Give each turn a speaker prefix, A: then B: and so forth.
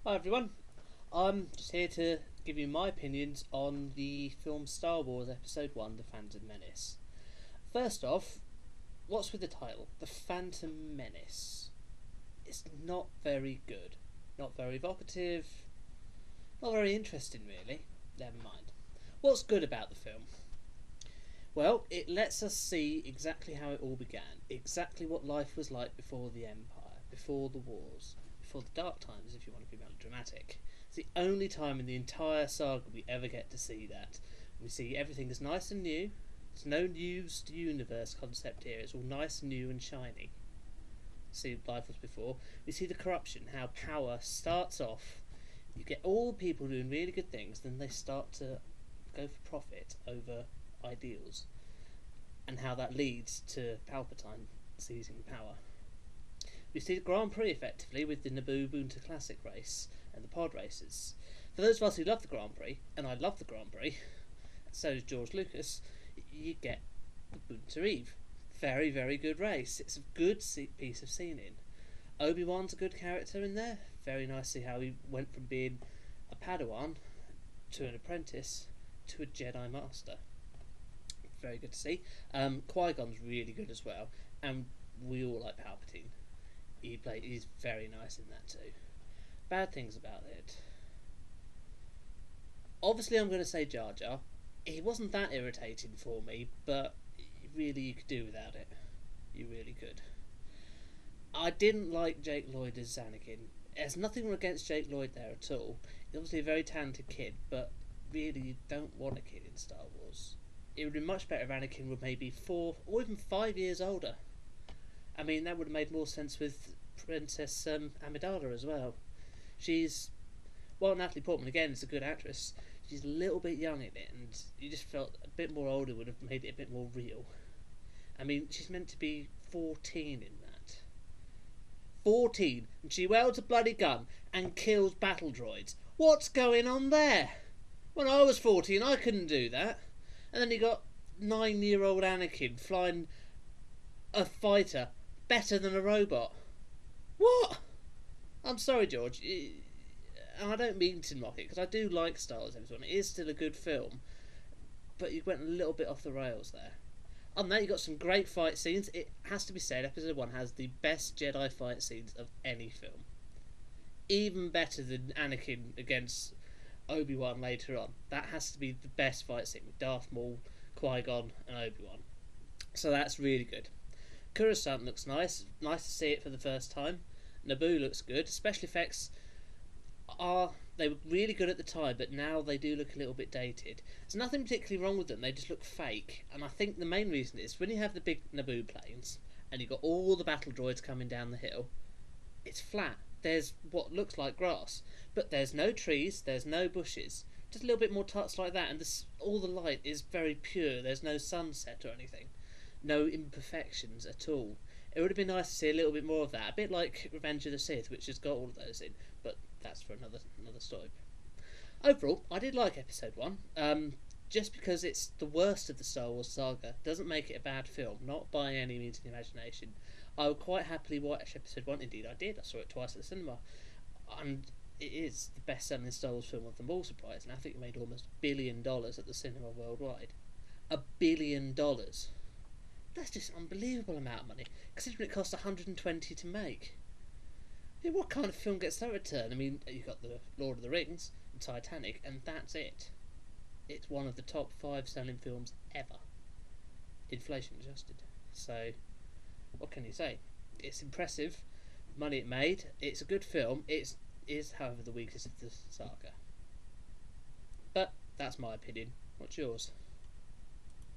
A: Hi everyone, I'm just here to give you my opinions on the film Star Wars Episode 1, The Phantom Menace. First off, what's with the title? The Phantom Menace. It's not very good, not very evocative, not very interesting really. Never mind. What's good about the film? Well, it lets us see exactly how it all began, exactly what life was like before the Empire, before the wars, before the dark times if you want to be melodramatic. It's the only time in the entire saga we ever get to see that. We see everything is nice and new. There's no used universe concept here. It's all nice and new and shiny. See what life was before. We see the corruption, how power starts off. You get all people doing really good things, then they start to go for profit over ideals, and how that leads to Palpatine seizing power. We see the Grand Prix effectively with the Naboo Boonta Classic race and the pod races. For those of us who love the Grand Prix, and I love the Grand Prix, so does George Lucas, you get the Boonta Eve. Very, very good race. It's a good piece of scenery. Obi-Wan's a good character in there. Very nice to see how he went from being a Padawan to an apprentice to a Jedi Master. Very good to see. Qui-Gon's really good as well, and we all like Palpatine. He's very nice in that too. Bad things about it. Obviously, I'm going to say Jar Jar. He wasn't that irritating for me, but really you could do without it. You really could. I didn't like Jake Lloyd as Anakin. There's nothing against Jake Lloyd there at all. He's obviously a very talented kid, but really you don't want a kid in Star Wars. It would be much better if Anakin were maybe 4 or even 5 years older. I mean, that would have made more sense with Princess Amidala as well. Natalie Portman again is a good actress. She's a little bit young in it, and you just felt a bit more older would have made it a bit more real. I mean, she's meant to be 14 in that. 14, and she wields a bloody gun and kills battle droids. What's going on there? When I was 14, I couldn't do that. And then you got 9-year-old Anakin flying a fighter better than a robot. What? I'm sorry, George. I don't mean to mock it, because I do like Star Wars Episode 1. It is still a good film. But you went a little bit off the rails there. On that, you got some great fight scenes. It has to be said, Episode 1 has the best Jedi fight scenes of any film. Even better than Anakin against Obi-Wan later on. That has to be the best fight scene with Darth Maul, Qui-Gon and Obi-Wan. So that's really good. Coruscant looks nice. Nice to see it for the first time. Naboo looks good. Special effects they were really good at the time, but now they do look a little bit dated. There's nothing particularly wrong with them, they just look fake. And I think the main reason is when you have the big Naboo planes and you've got all the battle droids coming down the hill, it's flat. There's what looks like grass, but there's no trees, there's no bushes. Just a little bit more touch like that, and all the light is very pure. There's no sunset or anything. No imperfections at all. It would have been nice to see a little bit more of that. A bit like Revenge of the Sith, which has got all of those in, but that's for another story. Overall, I did like Episode 1. Just because it's the worst of the Star Wars saga doesn't make it a bad film, not by any means of the imagination. I would quite happily watch Episode 1, indeed I did. I saw it twice at the cinema. And it is the best-selling Star Wars film of them all, surprisingly. I think it made almost $1 billion at the cinema worldwide. $1 billion. That's just an unbelievable amount of money, considering it cost 120 to make. I mean, what kind of film gets that return? I mean, you've got the Lord of the Rings and Titanic, and that's it. It's one of the top 5 selling films ever, inflation adjusted. So, what can you say? It's impressive, the money it made. It's a good film. It is, however, the weakest of the saga. But that's my opinion. What's yours?